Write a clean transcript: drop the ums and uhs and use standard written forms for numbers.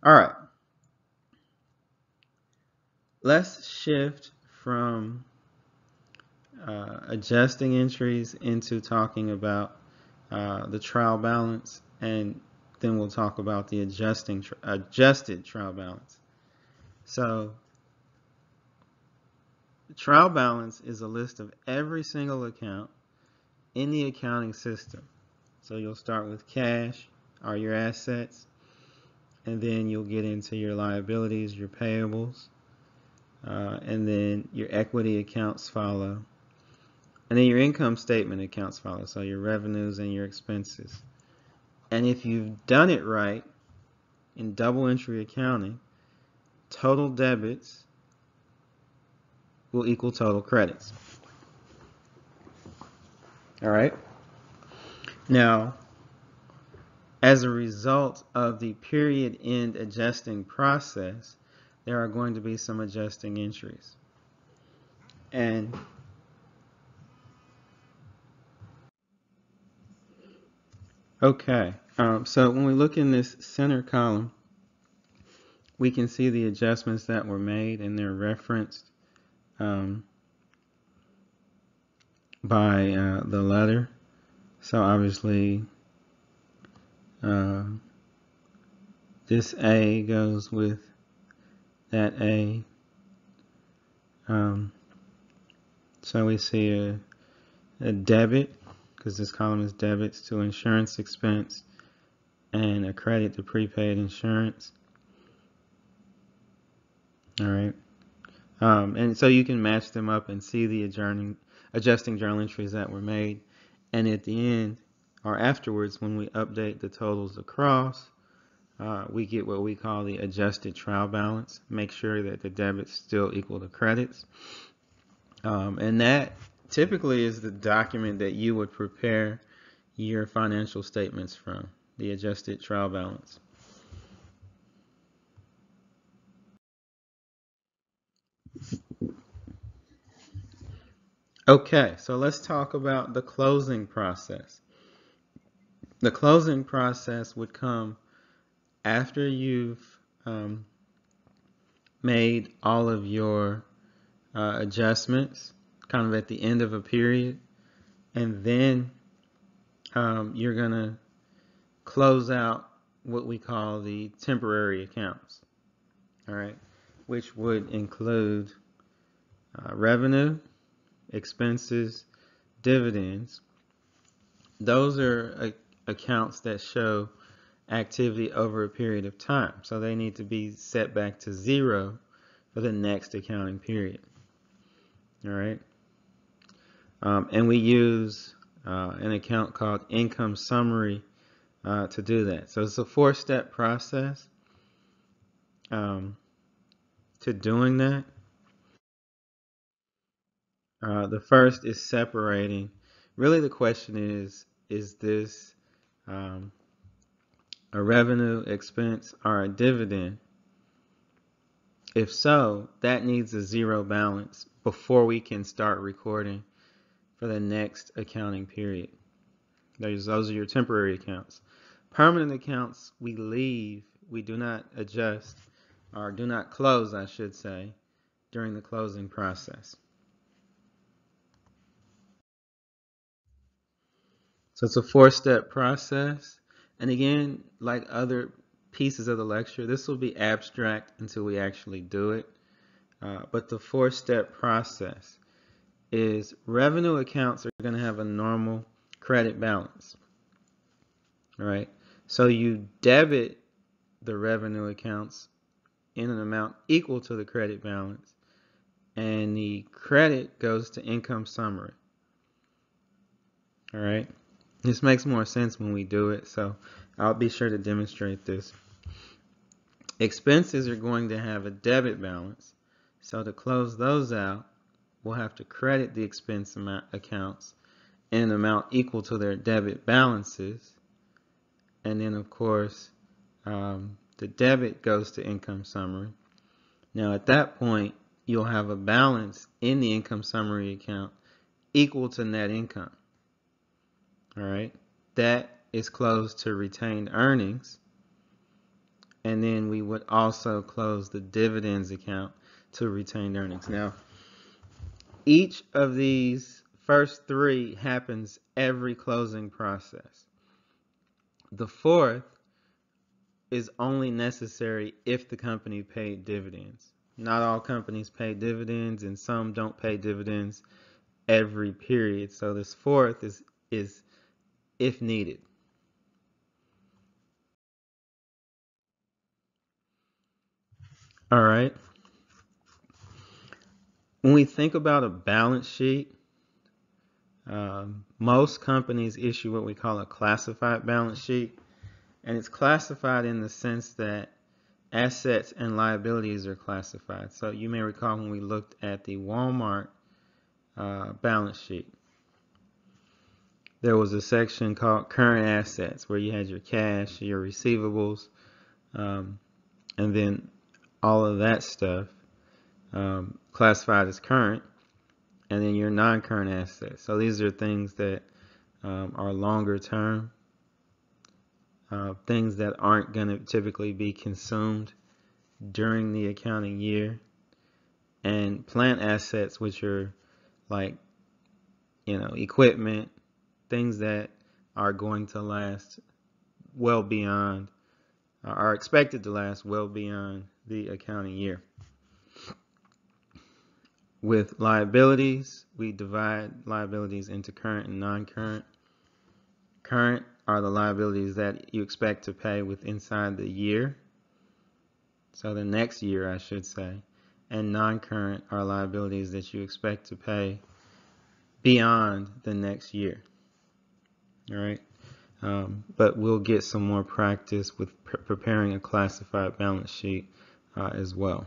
All right. Let's shift from adjusting entries into talking about the trial balance, and then we'll talk about the adjusted trial balance. So the trial balance is a list of every single account in the accounting system. So you'll start with cash, or your assets, and then you'll get into your liabilities, your payables, and then your equity accounts follow. And then your income statement accounts follow, so your revenues and your expenses. And if you've done it right in double entry accounting, total debits will equal total credits. All right? Now, as a result of the period end adjusting process, there are going to be some adjusting entries. And okay, so when we look in this center column, we can see the adjustments that were made, and they're referenced by the letter. So obviously this A goes with that A. So we see a debit, because this column is debits, to insurance expense, and a credit to prepaid insurance. All right. And so you can match them up and see the adjusting journal entries that were made. And at the end, or afterwards, when we update the totals across, we get what we call the adjusted trial balance. Make sure that the debits still equal the credits. And that typically is the document that you would prepare your financial statements from, the adjusted trial balance. Okay, so let's talk about the closing process. The closing process would come after you've made all of your adjustments, kind of at the end of a period, and then you're going to close out what we call the temporary accounts, all right, which would include revenue, expenses, dividends. Those are accounts that show activity over a period of time, so they need to be set back to zero for the next accounting period. All right, and we use an account called income summary to do that. So it's a 4-step process to doing that. The first is separating. Really, the question is this a revenue, expense, or a dividend? If so, that needs a zero balance before we can start recording for the next accounting period. Those are your temporary accounts. Permanent accounts we leave, we do not adjust, or do not close, I should say, during the closing process. So it's a 4-step process. And again, like other pieces of the lecture, this will be abstract until we actually do it. But the 4-step process is revenue accounts are going to have a normal credit balance. All right. So you debit the revenue accounts in an amount equal to the credit balance, and the credit goes to income summary. All right. This makes more sense when we do it, so I'll be sure to demonstrate this. Expenses are going to have a debit balance, so to close those out, we'll have to credit the expense accounts in an amount equal to their debit balances, and then of course the debit goes to income summary. Now at that point, you'll have a balance in the income summary account equal to net income. All right, that is closed to retained earnings, and then we would also close the dividends account to retained earnings. Now, each of these first three happens every closing process. The fourth is only necessary if the company paid dividends. Not all companies pay dividends, and some don't pay dividends every period. So this fourth is if needed. All right. When we think about a balance sheet, most companies issue what we call a classified balance sheet, and it's classified in the sense that assets and liabilities are classified. So you may recall when we looked at the Walmart balance sheet, there was a section called current assets where you had your cash, your receivables, and then all of that stuff classified as current, and then your non-current assets. So these are things that are longer term, things that aren't going to typically be consumed during the accounting year, and plant assets, which are like, equipment, things that are going to last well beyond, are expected to last well beyond the accounting year. With liabilities, we divide liabilities into current and non-current. Current are the liabilities that you expect to pay inside the year, so the next year I should say, and non-current are liabilities that you expect to pay beyond the next year. All right, but we'll get some more practice with preparing a classified balance sheet as well.